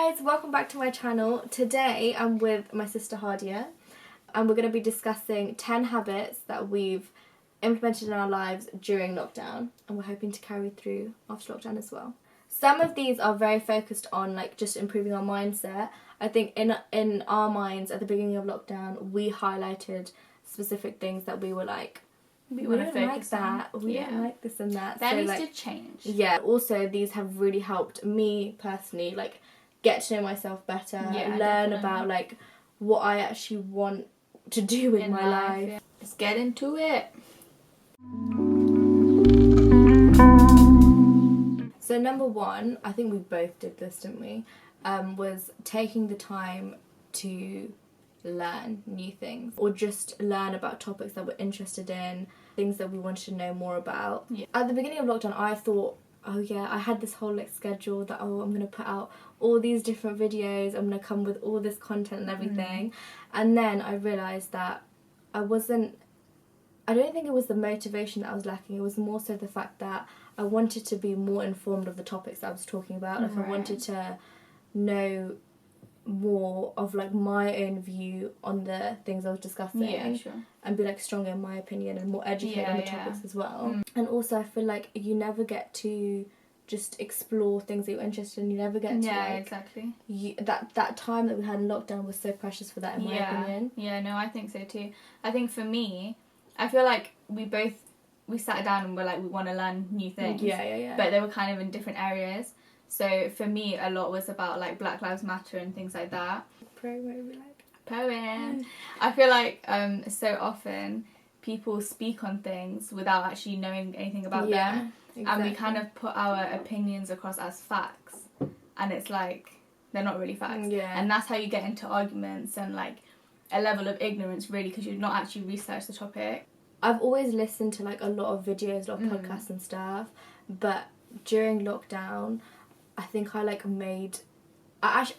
guys, welcome back to my channel. Today I'm with my sister Hadia and we're going to be discussing 10 habits that we've implemented in our lives during lockdown and we're hoping to carry through after lockdown as well. Some of these are very focused on like just improving our mindset. I think in our minds at the beginning of lockdown we highlighted specific things that we were like, we don't like that, we don't like this and that. That needs to change. Yeah, also these have really helped me personally like get to know myself better, learn about like what I actually want to do in my life. Yeah. Let's get into it. So number one, I think we both did this, didn't we? Was taking the time to learn new things or just learn about topics that we're interested in, things that we wanted to know more about. At the beginning of lockdown I thought, oh yeah, I had this whole like schedule that I'm gonna put out all these different videos, I'm gonna come with all this content and everything, and then I realised that I don't think it was the motivation that I was lacking, it was more so the fact that I wanted to be more informed of the topics that I was talking about. Like I wanted to know more of like my own view on the things I was discussing, and be like stronger in my opinion and more educated on the topics as well. And also I feel like you never get to just explore things that you're interested in. You never get to that time that we had in lockdown was so precious for that in my opinion. I think so too. I think for me, I feel like we sat down and we're like, we want to learn new things, but they were kind of in different areas. So for me, a lot was about like Black Lives Matter and things like that. Poem. I feel like so often people speak on things without actually knowing anything about them, and we kind of put our opinions across as facts, and it's like they're not really facts. And that's how you get into arguments and like a level of ignorance, really, because you've not actually researched the topic. I've always listened to like a lot of videos, a lot of podcasts and stuff, but during lockdown I think I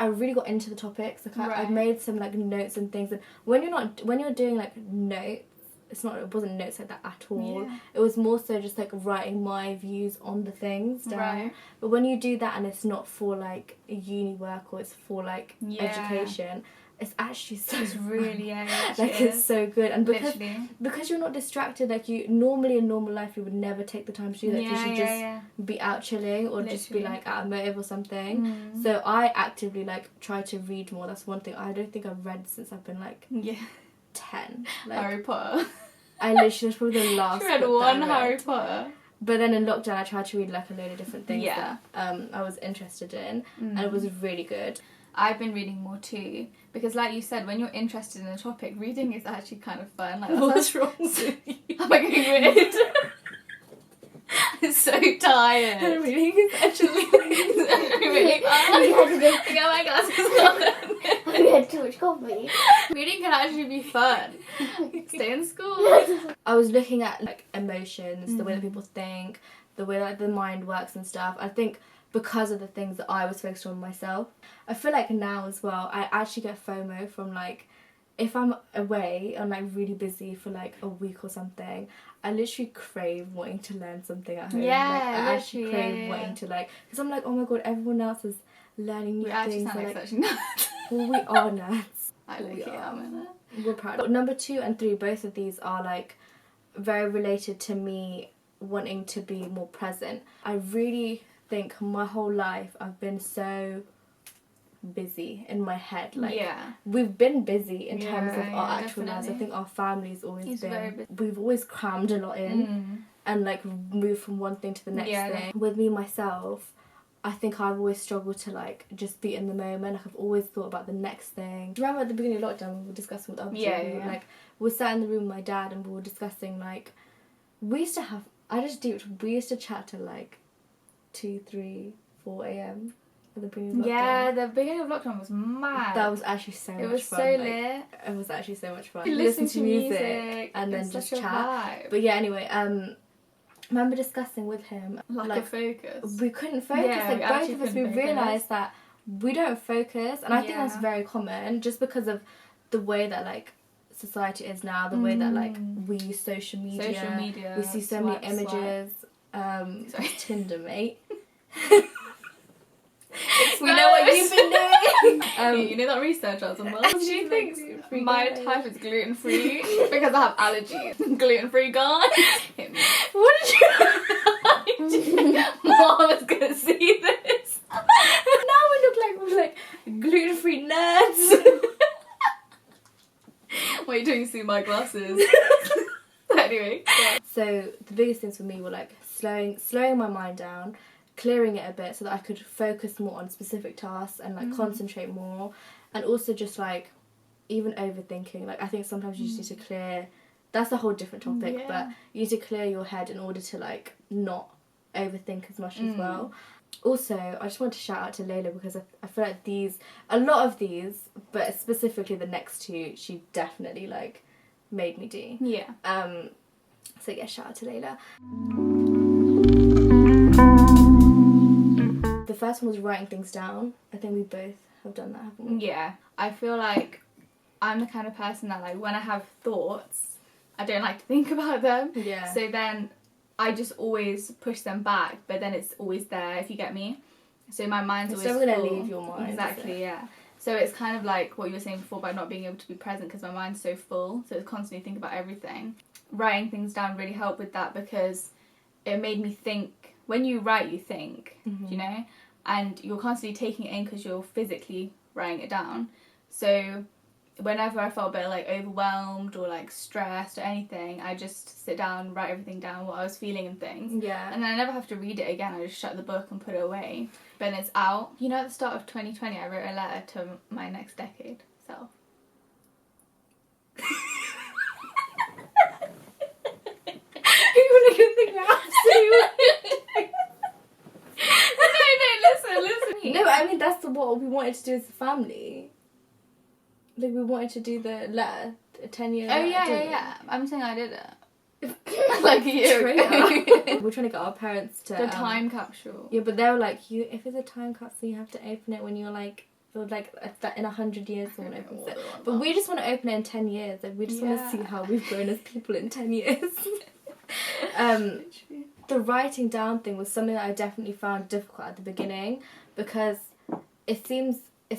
really got into the topics. Like I made some like notes and things, and when you're doing like notes, it wasn't notes like that at all. It was more so just like writing my views on the things down. But when you do that and it's not for like uni work or it's for like education, it's actually so really it's so good. And because you're not distracted, like you normally in normal life you would never take the time to do that, because you just be out chilling or just be like at a motive or something. So I actively like try to read more. That's one thing I don't think I've read since I've been like 10. Like, Harry Potter. I literally was probably the last read book one that I read. Harry Potter. But then in lockdown I tried to read like a load of different things that I was interested in, and it was really good. I've been reading more too, because like you said, when you're interested in a topic, reading is actually kind of fun. Like, what's wrong with you? Am I getting weird? I'm so tired. Reading is actually really fun. I got my glasses on. We had too much coffee. Reading can actually be fun. Stay in school. I was looking at like emotions, the way that people think, the way that the mind works and stuff. I think because of the things that I was focused on myself. I feel like now as well, I actually get FOMO from like, if I'm away and like really busy for like a week or something, I literally crave wanting to learn something at home. I actually crave wanting to like, because I'm like, oh my god, everyone else is learning new things. We actually sound like such nerds. Well, we are nerds. I like it, am. We're proud. But number 2 and 3, both of these are like very related to me wanting to be more present. I really think my whole life I've been so busy in my head. Like we've been busy in terms of our actual lives. I think our family's always been, we've always crammed a lot in and like moved from one thing to the next thing. With me myself, I think I've always struggled to like just be in the moment. Like I've always thought about the next thing. Do you remember at the beginning of lockdown we were discussing with other people? Like we sat in the room with my dad and we were discussing like we used to chat till like 2, 3, 4 a.m. at the beginning of lockdown. The beginning of lockdown was mad. That was actually so much fun. It was so lit. It was actually so much fun. You listen to music and then just chat. Vibe. But yeah, anyway, I remember discussing with him like a focus. We couldn't focus. Like both of us, we realised that we don't focus, and I think that's very common, just because of the way that like society is now, the way that like we use social media. We see so many images. Tinder, mate. We know what you've been doing. You know that research I was on. Well, she thinks my type is gluten free because I have allergies. Gluten free gone. Hit me. What did you? Mom is gonna see this. Now we're like gluten free nerds. Wait till you see my glasses. Anyway. Yeah. So the biggest things for me were like slowing my mind down, clearing it a bit so that I could focus more on specific tasks and like concentrate more, and also just like even overthinking. Like I think sometimes you just need to clear. That's a whole different topic, but you need to clear your head in order to like not overthink as much as well. Also, I just want to shout out to Layla because I feel like a lot of these, but specifically the next two, she definitely like made me do. Yeah. So yeah, shout out to Layla. The first one was writing things down. I think we both have done that, haven't we? Yeah. I feel like I'm the kind of person that like when I have thoughts, I don't like to think about them. Yeah. So then I just always push them back, but then it's always there, if you get me. So my mind's always never full. gonna leave your mind. Exactly, yeah. So it's kind of like what you were saying before about not being able to be present because my mind's so full, so it's constantly thinking about everything. Writing things down really helped with that because it made me think. When you write, you think, you know? And you're constantly taking it in because you're physically writing it down. So whenever I felt a bit like overwhelmed or like stressed or anything, I just sit down, write everything down, what I was feeling and things. Yeah. And then I never have to read it again. I just shut the book and put it away. But then it's out. You know, at the start of 2020, I wrote a letter to my next decade self. People are gonna think we're absolutely. No, listen. No, I mean that's what we wanted to do as a family. Like we wanted to do the letter, 10-year. Oh yeah. I'm saying I did it. Like a year ago. We're trying to get our parents to The time capsule. Yeah, but they were like, if it's a time capsule, you have to open it when you're like, or like in 100 years someone opens it. But we just want to open it in 10 years. Like we just want to see how we've grown as people in 10 years. The writing down thing was something that I definitely found difficult at the beginning because it's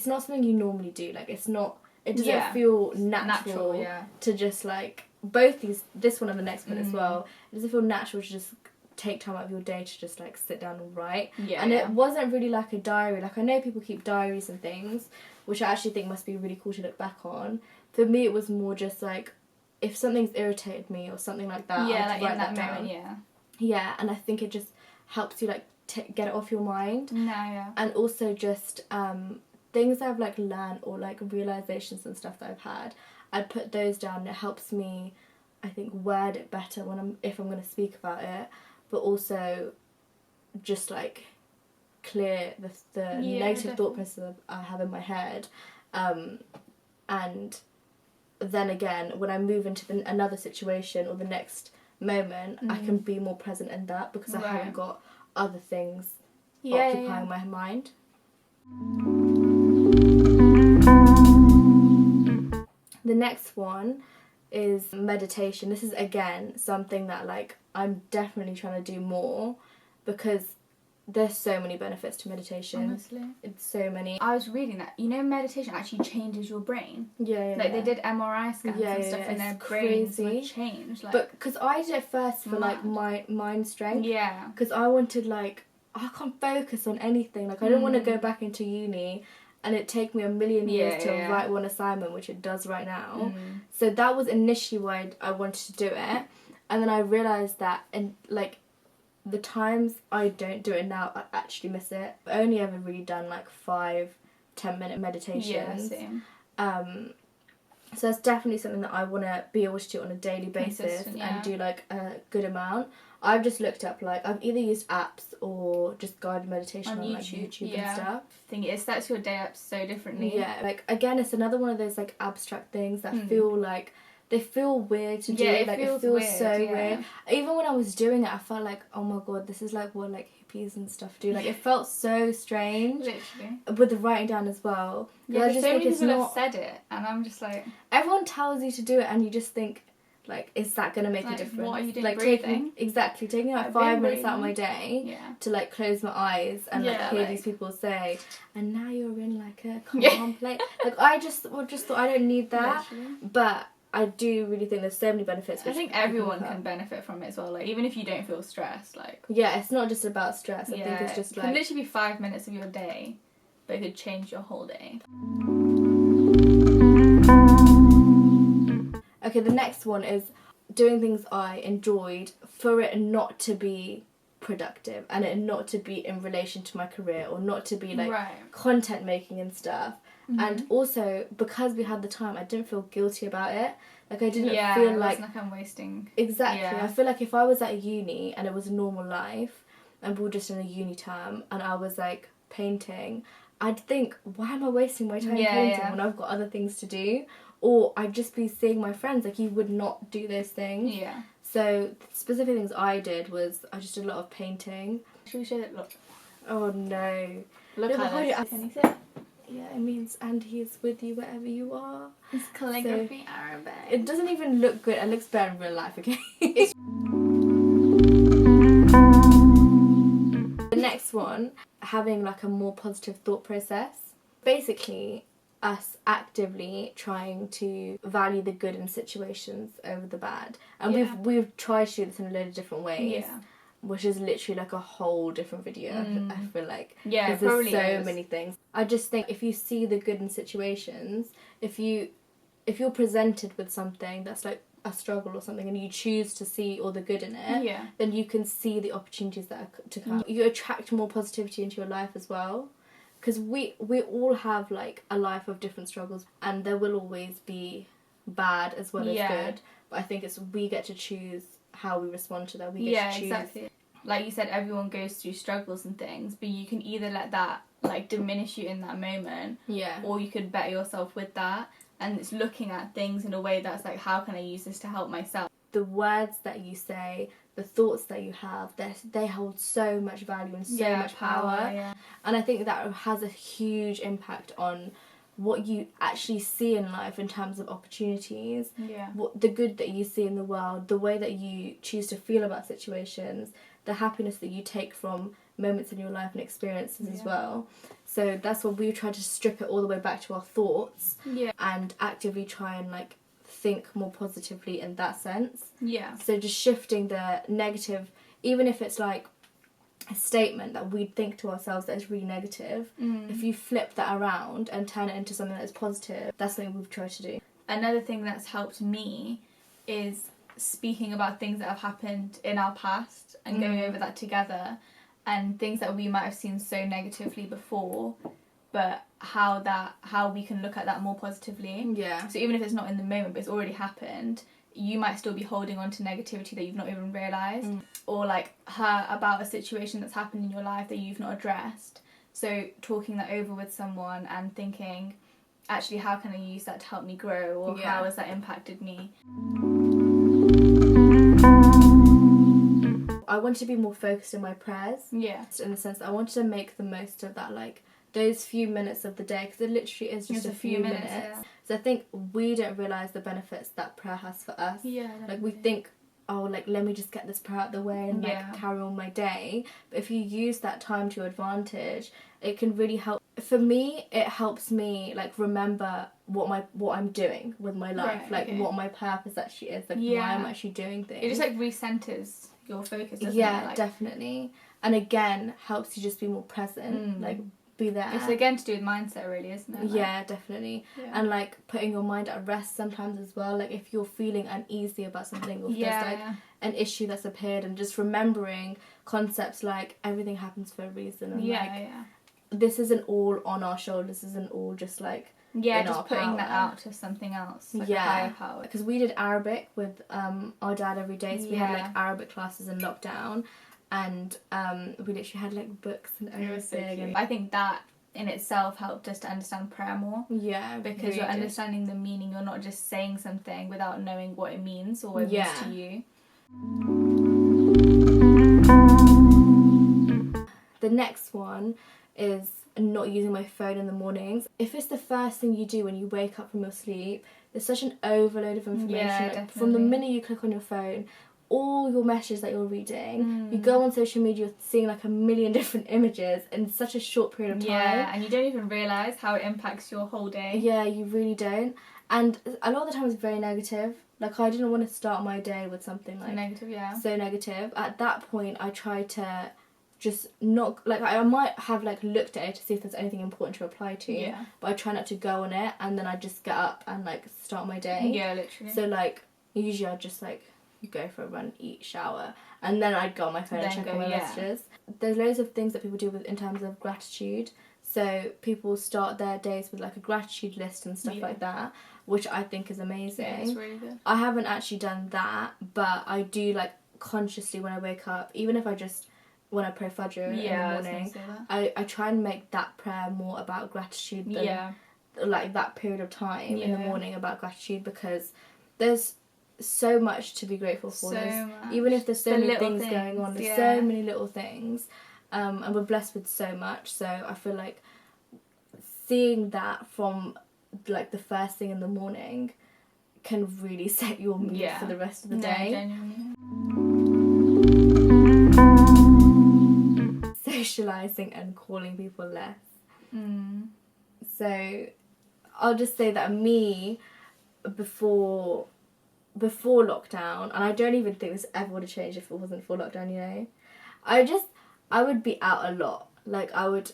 not something you normally do. Like it doesn't feel natural to just like both this one and the next one as well. It doesn't feel natural to just take time out of your day to just like sit down and write. It wasn't really like a diary. Like I know people keep diaries and things, which I actually think must be really cool to look back on. For me, it was more just like if something's irritated me or something like that. Yeah, I'd like write in that down. moment, yeah. Yeah, and I think it just helps you like get it off your mind. No, yeah. And also just things I've like learned or like realizations and stuff that I've had, I'd put those down. It helps me, I think, word it better if I'm going to speak about it, but also just like clear the negative thought processes I have in my head, and then again when I move into another situation or the next moment, I can be more present in that because I haven't got other things occupying my mind. The next one is meditation. This is again something that like I'm definitely trying to do more because there's so many benefits to meditation. Honestly. It's so many. I was reading that, you know, meditation actually changes your brain. Yeah. Like they did MRI scans and stuff and their brains would change. Like, but because I did it first for like my mind strength. Yeah. Because I wanted like, I can't focus on anything. Like I don't want to go back into uni and it take me a million years to write one assignment, which it does right now. So that was initially why I wanted to do it. And then I realised that like the times I don't do it now, I actually miss it. I've only ever really done like 5-10 minute meditations. Yeah, same. So that's definitely something that I want to be able to do on a daily basis and do like a good amount. I've just looked up like I've either used apps or just guided meditation on like YouTube and stuff. Thing it sets your day up so differently. Yeah, like again, it's another one of those like abstract things that feel like they feel weird to do. Yeah, like feels it feels weird, so weird. Even when I was doing it, I felt like, oh my god, this is like what like hippies and stuff do. Like it felt so strange. Literally. With the writing down as well. Yeah, I just so think many it's people not. have said it, and I'm just like. Everyone tells you to do it, and you just think, Like, is that going to make a difference? What are you doing? Like, breathing? taking like 5 minutes out of my day Yeah. to like close my eyes and like hear these people say, and now you're in like a calm place. Like, I just thought I don't need that. Literally. But I do really think there's so many benefits. I think everyone can benefit from it as well. Like, even if you don't feel stressed, like, yeah, it's not just about stress. I think it's just it like, can literally be 5 minutes of your day, but it could change your whole day. Okay, the next one is doing things I enjoyed for it not to be productive and it not to be in relation to my career or not to be like content making and stuff. And also, because we had the time, I didn't feel guilty about it. Like, I didn't feel like I'm wasting. Exactly. I feel like if I was at uni and it was a normal life and we were just in a uni term and I was like painting, I'd think, why am I wasting my time painting when I've got other things to do? Or I'd just be seeing my friends, like, you would not do those things. Yeah. So, specific things I did was, I just did a lot of painting. Should we show it? Look. Oh, no. Look no, at it. Can you see it? Yeah, it means, and he is with you wherever you are. It's calligraphy Arabic. It doesn't even look good. It looks better in real life, okay? The next one, having like a more positive thought process. Basically, us actively trying to value the good in situations over the bad. And we've tried to do this in a load of different ways. Yeah. Which is literally like a whole different video, I feel like. Yeah, it probably there's so many things. I just think if you see the good in situations, if you're presented with something that's like a struggle or something and you choose to see all the good in it, then you can see the opportunities that are to come. You attract more positivity into your life as well. Because we all have like a life of different struggles and there will always be bad as well as good. But I think we get to choose how we respond to that. We get to choose. Exactly. Like you said, everyone goes through struggles and things, but you can either let that like diminish you in that moment, or you could better yourself with that. And it's looking at things in a way that's like, how can I use this to help myself? The words that you say, the thoughts that you have, they hold so much value and so much power. Yeah. And I think that has a huge impact on what you actually see in life in terms of opportunities, the good that you see in the world, the way that you choose to feel about situations, the happiness that you take from moments in your life and experiences as well. So that's what we try to strip it all the way back to our thoughts and actively try and like think more positively in that sense. Yeah. So just shifting the negative, even if it's like a statement that we think to ourselves that is really negative, if you flip that around and turn it into something that is positive, that's something we've tried to do. Another thing that's helped me is speaking about things that have happened in our past and going over that together, and things that we might have seen so negatively before, but how we can look at that more positively. Yeah. So even if it's not in the moment but it's already happened, you might still be holding on to negativity that you've not even realised, or like hurt about a situation that's happened in your life that you've not addressed. So talking that over with someone and thinking, actually, how can I use that to help me grow, or how has that impacted me? I wanted to be more focused in my prayers. Yeah. In the sense that I wanted to make the most of that, like, those few minutes of the day, because it literally is just a few minutes. Yeah. So I think we don't realise the benefits that prayer has for us. Yeah. Definitely. Like, we think, oh, like, let me just get this prayer out of the way and like carry on my day. But if you use that time to your advantage, it can really help. For me, it helps me like remember what I'm doing with my life, what my purpose actually is, like why I'm actually doing things. It just like recenters your focus, doesn't it? Yeah, definitely. And again, helps you just be more present, like be there. It's again to do with mindset, really, isn't it? Like, yeah, definitely. Yeah. And like putting your mind at rest sometimes as well. Like if you're feeling uneasy about something, or if there's like an issue that's appeared, and just remembering concepts like everything happens for a reason, and this isn't all on our shoulders. This isn't all just like just putting that out to something else, like a higher power. Because we did Arabic with our dad every day, so we had like Arabic classes in lockdown, and we literally had like books and everything. And I think that in itself helped us to understand prayer more. Yeah, because really you're understanding the meaning. You're not just saying something without knowing what it means or what it means to you. The next one is not using my phone in the mornings. If it's the first thing you do when you wake up from your sleep, there's such an overload of information. Yeah, like, from the minute you click on your phone, all your messages that you're reading, you go on social media, you're seeing like a million different images in such a short period of time. Yeah, and you don't even realise how it impacts your whole day. Yeah, you really don't. And a lot of the time it's very negative. Like, I didn't want to start my day with something like negative, yeah. So negative. At that point, I tried to just not, like, I might have like looked at it to see if there's anything important to reply to. Yeah. But I try not to go on it, and then I just get up and like start my day. Yeah, literally. So like usually I just like go for a run, eat, shower, and then I'd go on my phone and check on my messages. There's loads of things that people do in terms of gratitude. So people start their days with like a gratitude list and stuff like that, which I think is amazing. Yeah, it's really good. I haven't actually done that, but I do like consciously when I wake up, even if when I pray Fajr in the morning, I try and make that prayer more about gratitude than like that period of time in the morning about gratitude, because there's so much to be grateful for. Even if there's so many things going on, there's so many little things, and we're blessed with so much. So I feel like seeing that from like the first thing in the morning can really set your mood for the rest of the day. Genuinely. Socializing and calling people less. So I'll just say that me, before lockdown, and I don't even think this ever would have changed if it wasn't for lockdown, you know, I would be out a lot. Like, I would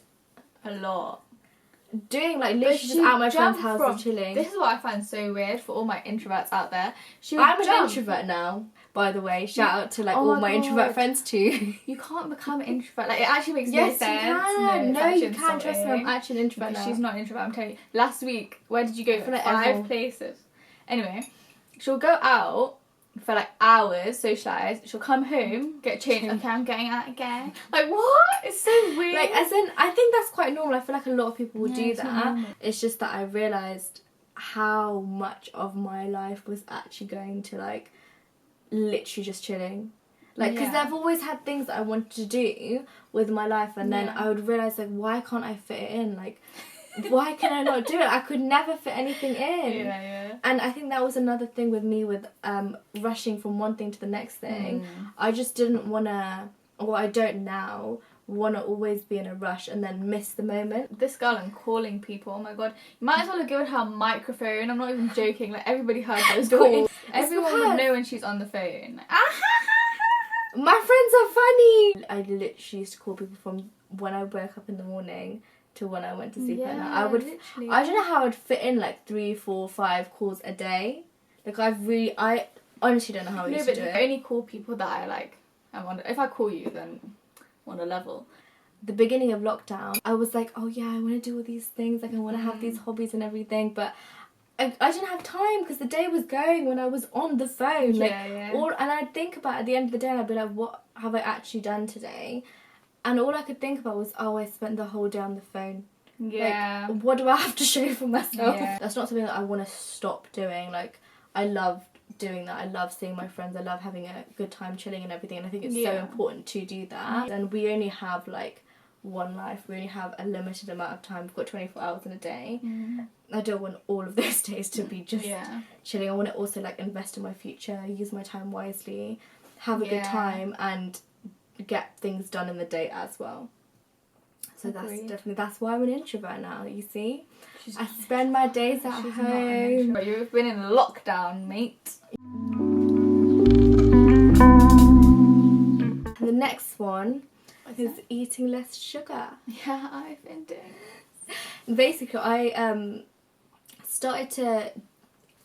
doing like literally just at my friend's house and chilling. This is what I find so weird for all my introverts out there. I'm an introvert now, by the way. Shout out to like all my introvert friends too. You can't become an introvert. Like, it actually makes no sense. Yes, you can. No, you can. Trust me, I'm actually an introvert now. She's not an introvert, I'm telling you. Last week, where did you go? For like 5 places. Anyway, she'll go out for like hours, socialise. She'll come home, get changed. Okay, I'm going out again. Like, what? It's so weird. Like, as in, I think that's quite normal. I feel like a lot of people would do that. It's just that I realised how much of my life was actually going to like literally just chilling. Like, because I've always had things that I wanted to do with my life, and then I would realise, like, why can't I fit it in? Like, why can I not do it? I could never fit anything in. And I think that was another thing with me with rushing from one thing to the next thing. I just didn't want to, or I don't now, want to always be in a rush and then miss the moment. This girl and calling people, oh my god. You might as well have given her a microphone. I'm not even joking. Like, everybody heard those calls. Everyone would know when she's on the phone. Like, my friends are funny. I literally used to call people from when I woke up in the morning to when I went to sleep at night. I don't know how I'd fit in like 3, 4, 5 calls a day. Like, I honestly don't know how I used to do it. I only call people that I like. If I call you, then on a level. The beginning of lockdown, I was like, oh yeah, I want to do all these things. Like, I want to have these hobbies and everything, but I didn't have time because the day was going when I was on the phone. Like, and I'd think about it at the end of the day, and I'd be like, what have I actually done today? And all I could think about was, oh, I spent the whole day on the phone. Yeah. Like, what do I have to show for myself? That's not something that I want to stop doing. Like, I love doing that. I love seeing my friends. I love having a good time chilling and everything. And I think it's so important to do that. And we only have, like, one life. We only have a limited amount of time. We've got 24 hours in a day. I don't want all of those days to be just chilling. I want to also, like, invest in my future, use my time wisely, have a good time, and get things done in the day as well. So that's why I'm an introvert now, you see. I spend my days at home. But you've been in lockdown, mate. The next one is eating less sugar. Yeah, I've been doing this. Basically, I started to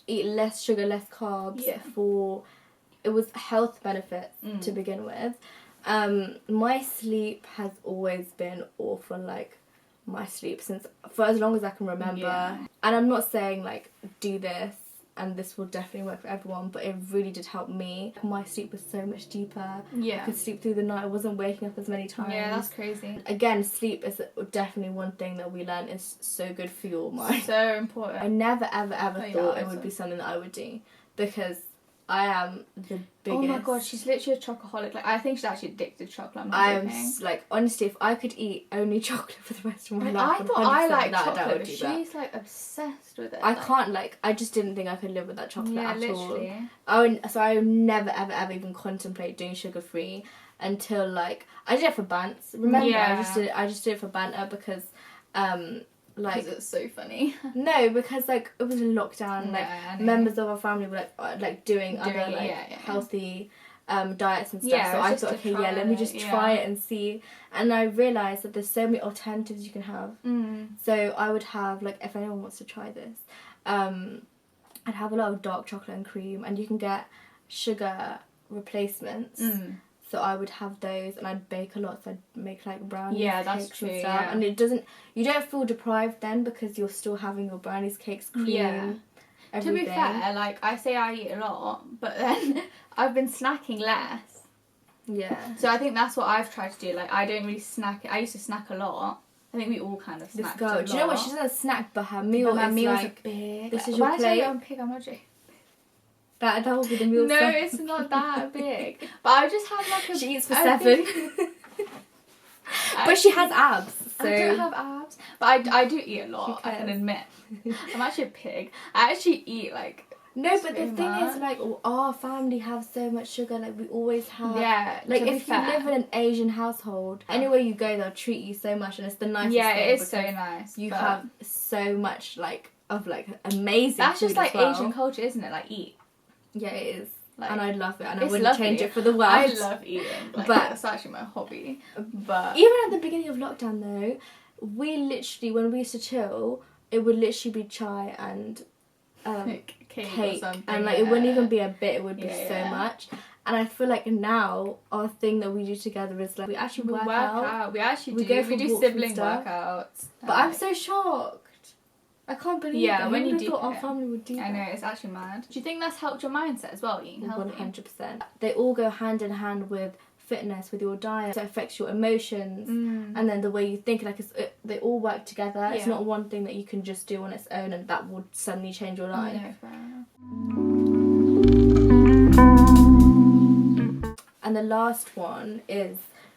eat less sugar, less carbs it was health benefits to begin with. My sleep has always been awful, like my sleep for as long as I can remember. And I'm not saying like do this and this will definitely work for everyone, but it really did help me. My sleep was so much deeper. I could sleep through the night. I wasn't waking up as many times. Yeah, that's crazy. Again, sleep is definitely one thing that we learn is so good for your mind. So important. I never ever thought it would be something that I would do, because I am the biggest. Oh my god, she's literally a chocoholic. Like, I think she's actually addicted to chocolate. I'm not I am joking. like, honestly, if I could eat only chocolate for the rest of my Like, life, I thought I liked that, chocolate, I would but do that. she's like obsessed with it. I can't I just didn't think I could live without chocolate yeah, at literally. all. So I would never ever ever even contemplate doing sugar free until like I did it for bants. Remember, Yeah. I just did it for banter because like because it's so funny. no, because like it was a lockdown. Like members of our family were like doing other like healthy diets and stuff. Yeah, so I thought, okay, yeah, let me just try it and see. And I realised that there's so many alternatives you can have. So I would have like, if anyone wants to try this, I'd have a lot of dark chocolate and cream, and you can get sugar replacements. So I would have those, and I'd bake a lot. So I'd make like brownies, that's cakes true, and stuff. And you don't feel deprived then because you're still having your brownies, cakes, cream, everything. To be fair, like I say I eat a lot, but then I've been snacking less. Yeah. So I think that's what I've tried to do. Like I don't really snack. I used to snack a lot. I think we all kind of snacked a lot. Do you know what? She doesn't snack, but her meal is like big. This is your plate. When I tell you I'm big, I'm not joking. That will be the meal. No, it's not that big. But I just have like a... She eats for 7. But she has abs, so... I don't have abs. But I do eat a lot, I can admit. I'm actually a pig. I actually eat like... No, but the thing is, like, our family have so much sugar, like, we always have. Yeah, like, if you live in an Asian household, anywhere you go, they'll treat you so much, and it's the nicest thing. Yeah, it is so nice. You have so much, like, of, like, amazing that's food just, like, as well. Asian culture, isn't it? Like, eat. Yeah, it is. Like, and I love it, and I wouldn't change it for the world. I love eating. Like, that's actually my hobby. But even at the beginning of lockdown, though, we literally, when we used to chill, it would literally be chai and... cake and like it wouldn't even be a bit, it would be so much. And I feel like now our thing that we do together is like we actually work out. We actually we do sibling workouts. But I'm so shocked. I can't believe it. When you do thought our family would do that. I know, it's actually mad. Do you think that's helped your mindset as well, eating healthy? 100%. They all go hand in hand with fitness, with your diet. So it affects your emotions and then the way you think. Like they all work together. It's not one thing that you can just do on its own and that will suddenly change your life. No, fair enough. And the last one is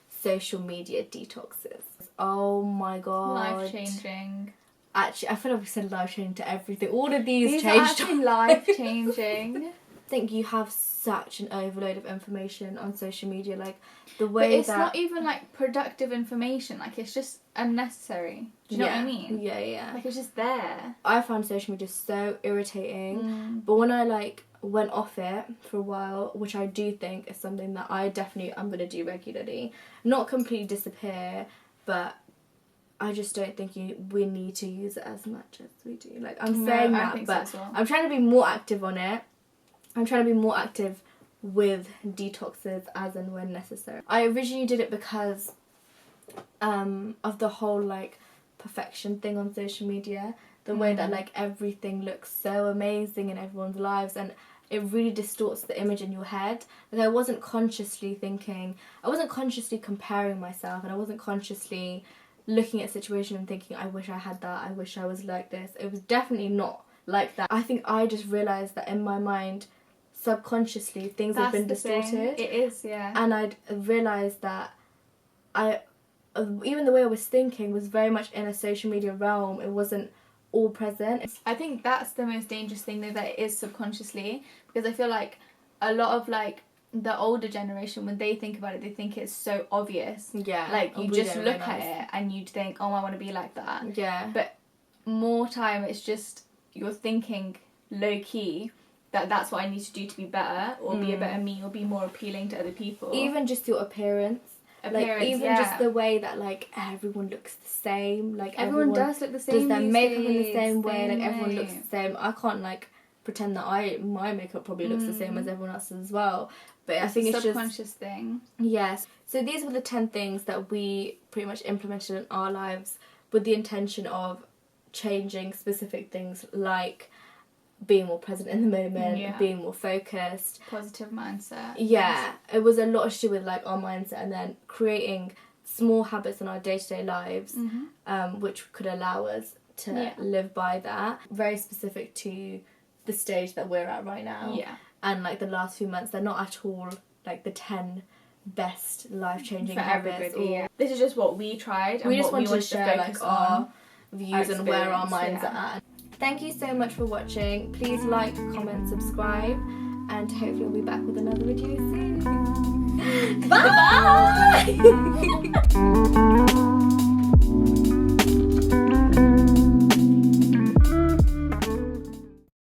social media detoxes. Oh my god. Life-changing. Actually, I feel like we said life-changing to everything. All of these are changed. actually life-changing. I think you have such an overload of information on social media, like the way but it's not even like productive information, like it's just unnecessary. Do you know what I mean? Yeah. Like it's just there. I found social media so irritating, but when I like went off it for a while, which I do think is something that I'm gonna do regularly, not completely disappear, but I just don't think we need to use it as much as we do. Like I'm saying that, but so well. I'm trying to be more active on it. I'm trying to be more active with detoxes as and when necessary. I originally did it because of the whole like perfection thing on social media. The way that like everything looks so amazing in everyone's lives, and it really distorts the image in your head. Like I wasn't consciously comparing myself, and I wasn't consciously looking at a situation and thinking, I wish I had that, I wish I was like this. It was definitely not like that. I think I just realised that in my mind, subconsciously, things have been distorted. It is, yeah. And I'd realised that even the way I was thinking was very much in a social media realm. It wasn't all present. I think that's the most dangerous thing, though, that it is subconsciously, because I feel like a lot of like the older generation, when they think about it, they think it's so obvious. Yeah. Like you just look at it and you'd think, oh, I want to be like that. Yeah. But more time, it's just you're thinking low key that that's what I need to do to be better, or be a better me, or be more appealing to other people. Even just your appearance. Just the way that like everyone looks the same. Like everyone does look the same. Does their makeup in the same way. Like everyone looks the same. I can't like pretend that my makeup probably looks the same as everyone else's as well. But I think it's just subconscious thing. Yes. So these were the 10 things that we pretty much implemented in our lives with the intention of changing specific things, like being more present in the moment, being more focused, positive mindset. Yeah, it was a lot to do with like our mindset, and then creating small habits in our day-to-day lives, which could allow us to live by that. Very specific to the stage that we're at right now. Yeah. and like the last few months, they're not at all like the 10 best life-changing for habits. everybody. Yeah. This is just what we tried, and We just what wanted to share like our views and where our minds are at. Thank you so much for watching. Please like, comment, subscribe, and hopefully we'll be back with another video soon. Bye!